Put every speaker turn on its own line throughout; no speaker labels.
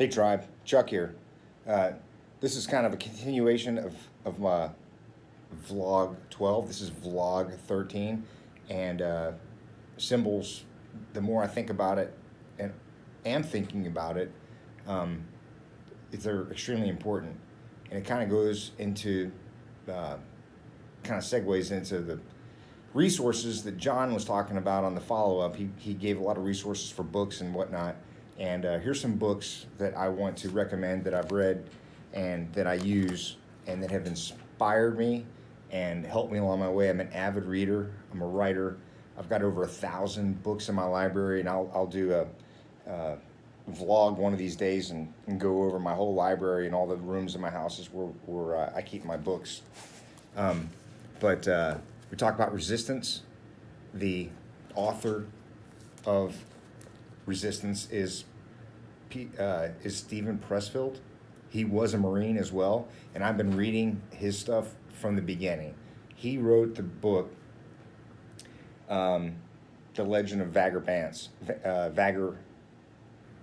Hey Tribe, Chuck here. Uh, this is kind of a continuation of my vlog 12. This is vlog 13. And symbols, the more I think about it and am thinking about it, um, they're extremely important. And it kind of goes into, kind of segues into the resources that John was talking about on the follow up. He gave a lot of resources for books and whatnot. And here's some books that I want to recommend that I've read and that I use and that have inspired me and helped me along my way. I'm an avid reader. I'm a writer. I've got over 1,000 books in my library, and I'll do a vlog one of these days and go over my whole library and all the rooms in my house is where I keep my books. But we talk about resistance. The author of Resistance is Steven Pressfield. He was a Marine as well, and I've been reading his stuff from the beginning. He wrote the book, The Legend of Vagger Vance, Bagger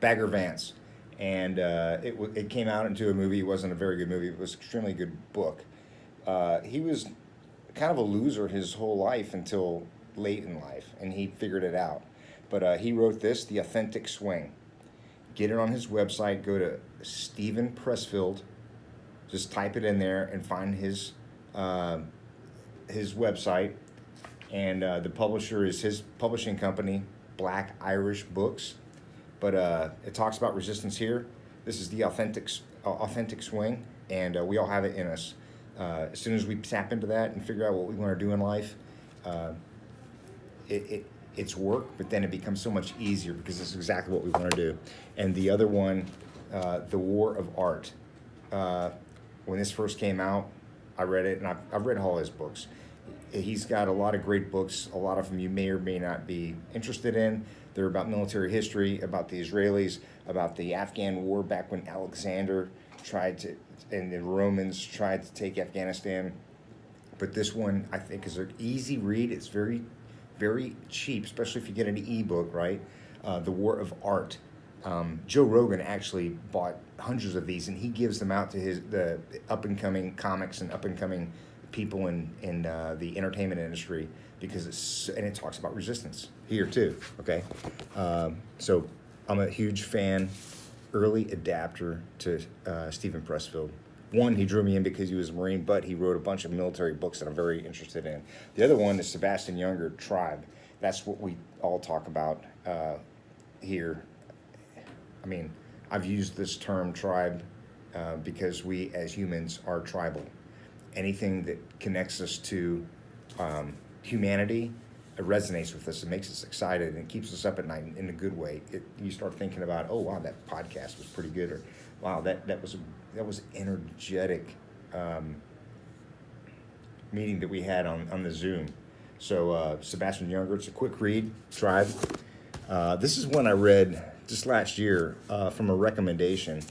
Vance, and it came out into a movie. It wasn't a very good movie. It was an extremely good book. He was kind of a loser his whole life until late in life, and he figured it out. But he wrote this, The Authentic Swing. Get it on his website. Go to Steven Pressfield. Just type it in there and find his website. And the publisher is his publishing company, Black Irish Books. But it talks about resistance here. This is the authentic swing, and we all have it in us. As soon as we tap into that and figure out what we want to do in life, it's work, but then it becomes so much easier because it's exactly what we want to do. And the other one, The War of Art. When this first came out, I read it, and I've read all his books. He's got a lot of great books. A lot of them you may or may not be interested in. They're about military history, about the Israelis, about the Afghan war back when Alexander tried to, and the Romans tried to take Afghanistan. But this one, I think, is an easy read. It's very, very cheap, especially if you get an ebook, right? The War of Art. Joe Rogan actually bought hundreds of these, and he gives them out to the up-and-coming comics and up-and-coming people in the entertainment industry, because it talks about resistance here too. Okay, so I'm a huge fan, early adapter to Steven Pressfield. One, he drew me in because he was a Marine, but he wrote a bunch of military books that I'm very interested in. The other one is Sebastian Junger, Tribe. That's what we all talk about here. I mean, I've used this term tribe because we as humans are tribal. Anything that connects us to humanity, it resonates with us. It makes us excited, and it keeps us up at night in a good way. You start thinking about, oh wow, that podcast was pretty good, or wow, that was energetic meeting that we had on the Zoom. So Sebastian Junger, it's a quick read. Tribe. This is one I read just last year from a recommendation.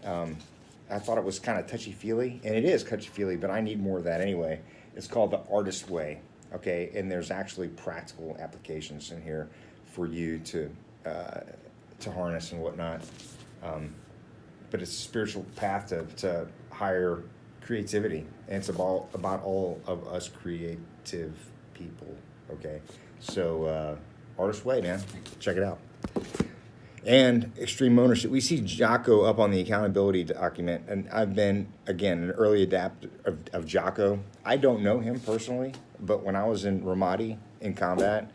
I thought it was kind of touchy-feely, and it is touchy-feely, but I need more of that anyway. It's called The Artist Way, okay? And there's actually practical applications in here for you to harness and whatnot. But it's a spiritual path to higher creativity, and it's about all of us creative people, okay? So Artist Way, man. Check it out. And extreme ownership. We see Jocko up on the accountability document, and I've been, again, an early adapter of Jocko. I don't know him personally, but when I was in Ramadi in combat,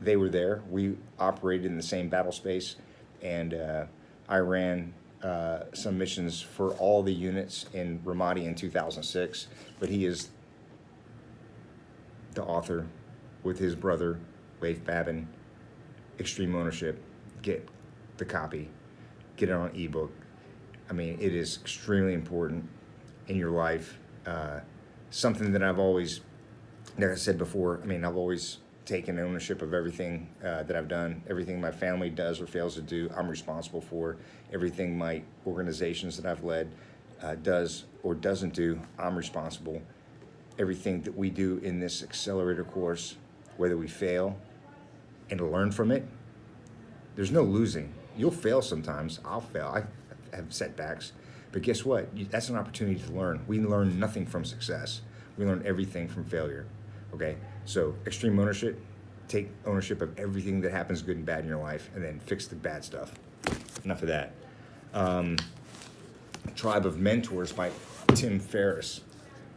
they were there. We operated in the same battle space, and I ran some missions for all the units in Ramadi in 2006. But he is the author with his brother, Leif Babin, Extreme Ownership. Get the copy, get it on ebook. I mean, it is extremely important in your life. Something that I've always, like I said before, I mean, I've always taken ownership of everything that I've done. Everything my family does or fails to do, I'm responsible for. Everything my organizations that I've led does or doesn't do, I'm responsible. Everything that we do in this accelerator course, whether we fail and to learn from it, there's no losing. You'll fail sometimes. I'll fail. I have setbacks. But guess what? That's an opportunity to learn. We learn nothing from success. We learn everything from failure. Okay? So extreme ownership, take ownership of everything that happens good and bad in your life, and then fix the bad stuff. Enough of that. Tribe of Mentors by Tim Ferriss.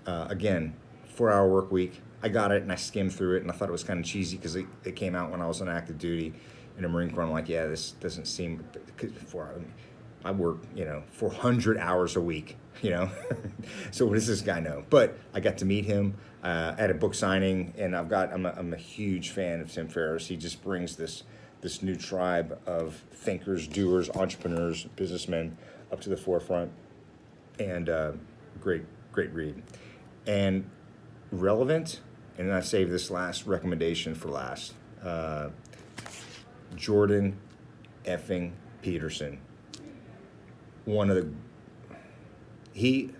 Again, 4-hour work week. I got it and I skimmed through it and I thought it was kind of cheesy because it came out when I was on active duty in the Marine Corps. I'm like, yeah, this doesn't seem. I work, 400 hours a week, So what does this guy know? But I got to meet him at a book signing, and I'm a huge fan of Tim Ferriss. He just brings this new tribe of thinkers, doers, entrepreneurs, businessmen up to the forefront, and great read, and relevant. And I saved this last recommendation for last. Jordan effing Peterson. He's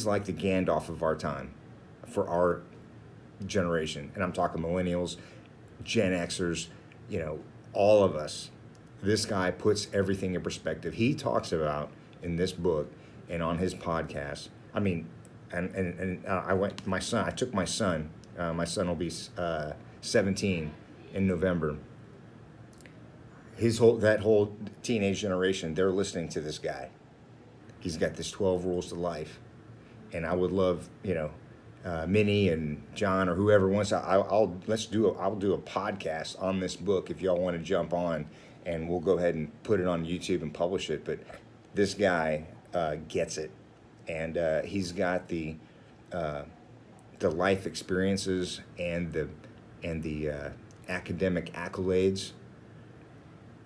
like the Gandalf of our time, for our generation. And I'm talking millennials, Gen Xers, all of us. This guy puts everything in perspective. He talks about in this book and on his podcast. I mean, and I took my son. My son will be 17 in November. That whole teenage generation, they're listening to this guy. He's got this 12 rules to life, and I would love, Minnie and John or whoever wants. I'll do a podcast on this book if y'all want to jump on, and we'll go ahead and put it on YouTube and publish it. But this guy gets it, and he's got the life experiences and the academic accolades.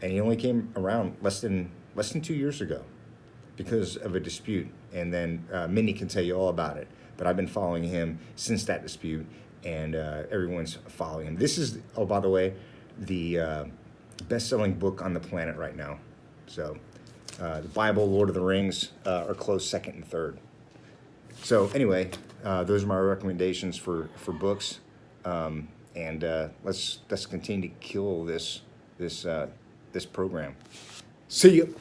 And he only came around less than 2 years ago because of a dispute. And then Minnie can tell you all about it. But I've been following him since that dispute, and everyone's following him. This is, oh, by the way, the best-selling book on the planet right now. So the Bible, Lord of the Rings are close second and third. So anyway, those are my recommendations for books. And let's continue to kill this program. See you.